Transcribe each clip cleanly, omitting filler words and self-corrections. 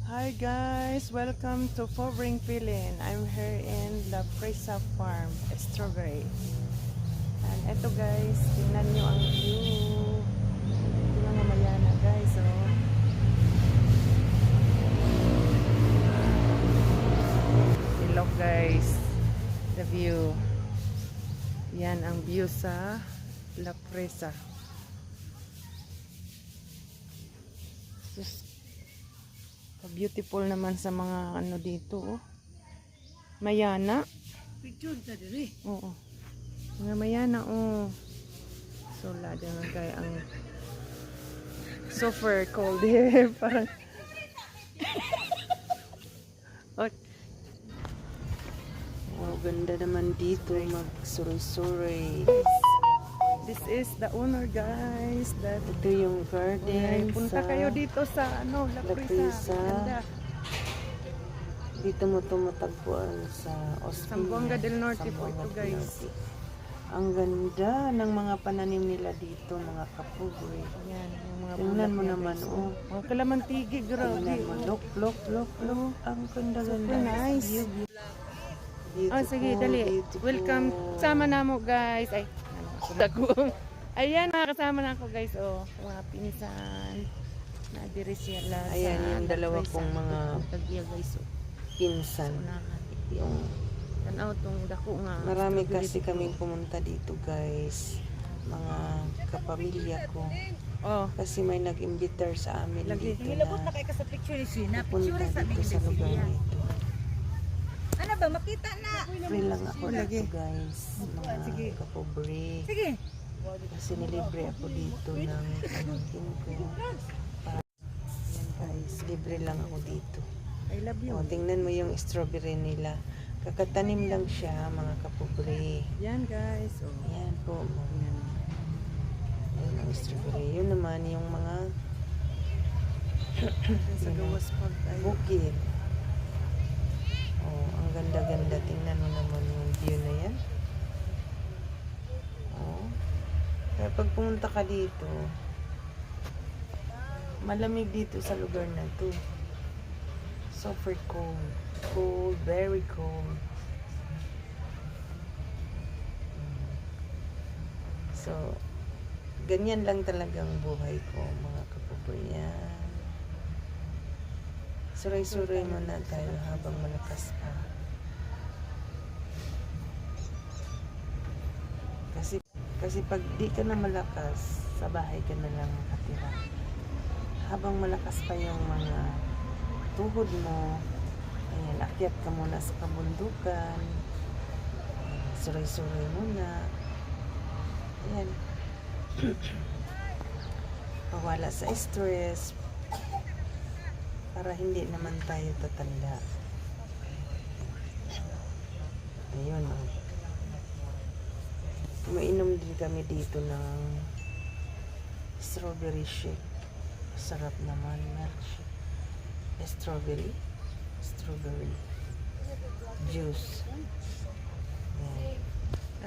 Hi guys, welcome to Pobring Pilin. I'm here in La Presa Farm, Strawberry. And eto guys, tingnan nyo ang view. Yung mga mayana guys, oh. Look guys, the view. Yan ang view sa La Presa. Just beautiful naman sa mga ano dito, oh. Mayana. Picture ta diri. Oo. Mga mayana, oh. So, lada naman kaya ang super cold here. Parang oh, ganda naman dito mag-suroy-suroy. This is the owner guys. Ito yung garden. Punta kayo dito sa ano, La Presa. Ganda. Dito mo tumatagpuan sa Ospina, Zamboanga del Norte po ito guys. Ang ganda ng mga pananim nila dito, mga kapobre. Yan, yung mga tingnan mo naman, oh. Mga kalamantigi, grabe. Tingnan mo, look. Ang ganda-ganda. Super nice. Beautiful, Sige, dali. beautiful. Welcome. Sama na mo guys. Ay, ano, ayan, mga kasama na ako guys, oh. Mga pinsan. Nadiri sila sa Ayan, yung dalawa La Presa. kong mga Tagya guys, oh. pinsan. Yung Tanaw tong dako nga. marami kasi kaming pumunta dito guys, mga kapamilya ko, Oh, kasi may nag-imbiter sa amin lagi. dito Hilabot na na kay ka sa picture ni Sina. punta Picture sa dito amin sa lugar siya. nito. Ano ba makita na? Free lang ako Lagi. dito guys, mga kapobre, Sige. kasi nilibre ako dito ng pamangkin ko. Yan guys, libre lang ako dito. I love you. O, tingnan mo yung strawberry nila. Kakatanim lang siya, mga kapobre. Yan guys, oh. Yan po. Yan ang strawberry. Yun naman yung mga Sa gawas pag tayo. bukid. Oh, ang ganda-ganda. Tingnan mo naman yung view na yan. Oh. Kaya pag pumunta ka dito, malamig dito sa lugar na to. Super cold. Cold, very cold. So, ganyan lang talagang buhay ko, mga kapubayan. Suray-suray muna tayo habang malakas pa. Kasi pag di ka na malakas, sa bahay ka na lang nakatira. Habang malakas pa yung mga tuhod mo, ayan, akyat ka muna sa kabundukan, suray-suray muna, ayan, pawala sa stress, para hindi naman tayo tatanda. Ayun, oh. Umainom din kami dito ng strawberry shake. Sarap naman, milkshake. Strawberry juice. Ayan.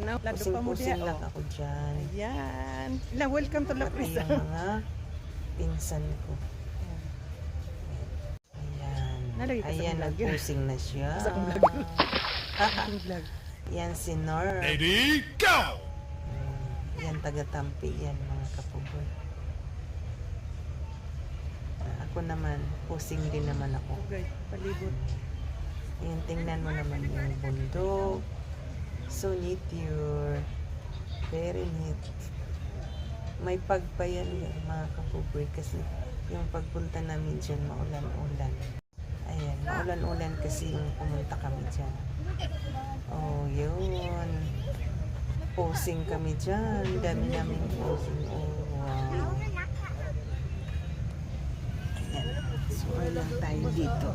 Ano, lado pa mo Pusing-pusing diya, lang oh. ako dyan. Yan. Welcome to La Pati Presa. yung mga pinsan ko. Ayan. Nalagay ka sa Ayan, vlog. nagpusing na siya. Sa vlog. Aking vlog. Yan si Nor. Ready, go! Yan, taga-Tampi yan, mga kapuboy. Ako naman, pusing din naman ako. Okay, palibot. Ayan, tingnan mo naman yung bundok. So neat yun. Very neat. May pagpayan yan, mga kapuboy, kasi yung pagpunta namin dyan, maulan-ulan. Ayan, maulan-ulan kasi yung pumunta kami dyan. Oh, yun. Posing kami dyan. Dami namin posing. Oh, wow. Ayan. Lang tayo dito.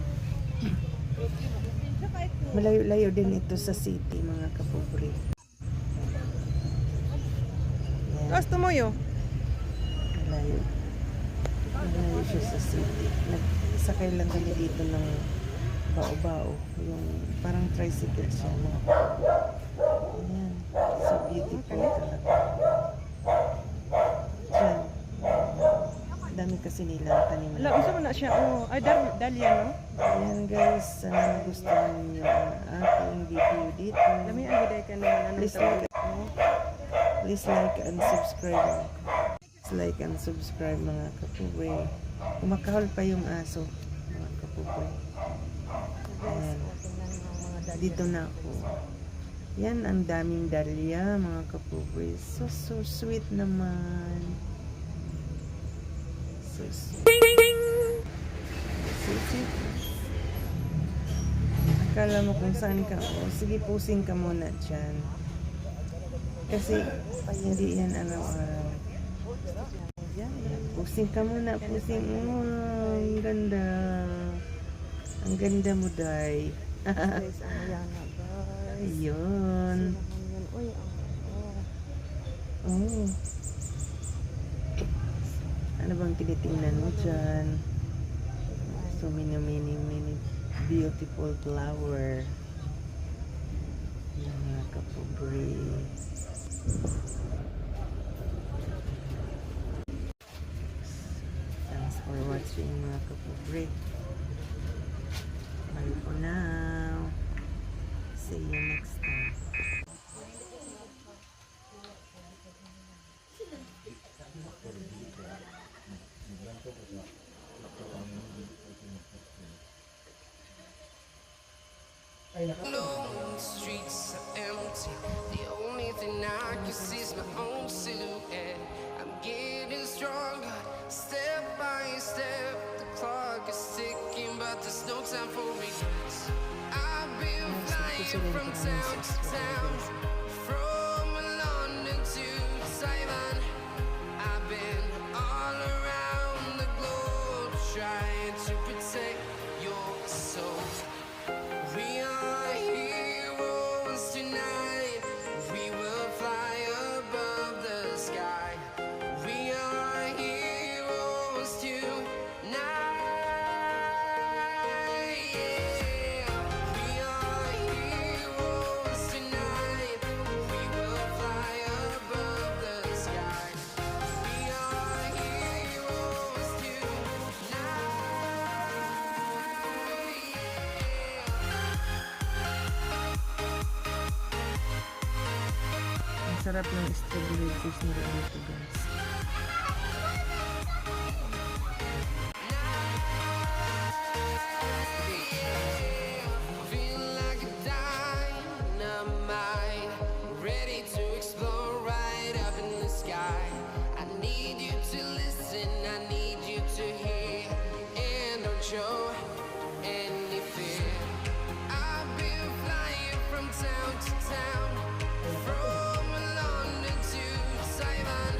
Malayo-layo din ito sa city, mga kapobre. Ayan. Gusto mo yun? Malayo. Malayo siya sa city. Nagsakay lang kami dito ng bao-bao. Yung parang tricycle siya. Ayan. So beautiful talaga. Diyan. Dami kasi nila ang tanim. Wala, unsa man na siya? Oh, ay dahlia no? Ayan guys, sana nagustuhan niyo ang aking video dito. Lami ang biday ka naman ano Please tawag like, mo. please like and subscribe. Please like and subscribe mga kapuboy. Kumakahol pa yung aso mga kapuboy. Ayan. Tingnan mo ang mga dahlia. Dito na ako. Yan, ang daming dahlia mga kapuboy. So sweet naman. So sweet. So sweet. Akala mo kung saan ka. O, sige, pusing ka muna dyan. Kasi, hindi yan araw-araw. Pusing ka muna, pusing. Oh, ang ganda. Ang ganda mo, Day. Guys, ang yana guys. Ayun. Naman yun. Uy, Oh. Ano bang tinitingnan mo dyan? So many beautiful flower. Yan mga kapobre. Thanks for watching mga kapobre. Bye for now. See you next time. Alone, the streets are empty. The only thing I can see is my own silhouette. I'm getting stronger, step by step. The clock is ticking, but there's no time for regrets. I've been flying from town to town, from London to Taiwan. I've been all around the globe trying to protect your soul. We are heroes tonight. We will fly above the sky. We are heroes tonight. Yeah. We are heroes tonight. We will fly above the sky. We are heroes tonight. Ang sarap ng strawberry juice nila dito guys. Feel like a dynamite, ready to explode right up in the sky. I need you to listen, I need you to hear, and don't show any fear. I've been flying from town to town, from London to Taiwan.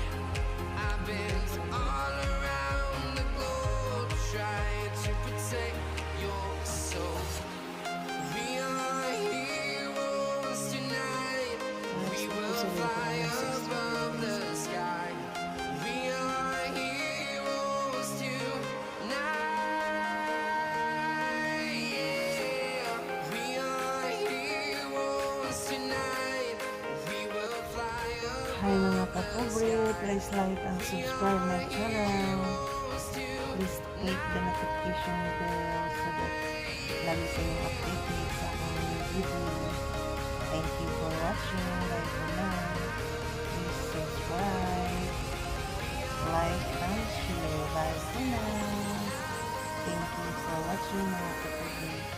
I've been all around the globe trying to protect your soul. We are heroes tonight. We will fly above the sky. We are heroes tonight. Yeah. We are heroes tonight. We will fly Hi mga kapobre, please like and subscribe my channel. Please click the notification bell so that lagi kayong updated sa aking video. Thank you for watching. Bye for now. Please subscribe, like, and share. Bye for now. Thank you for watching mga kapobre.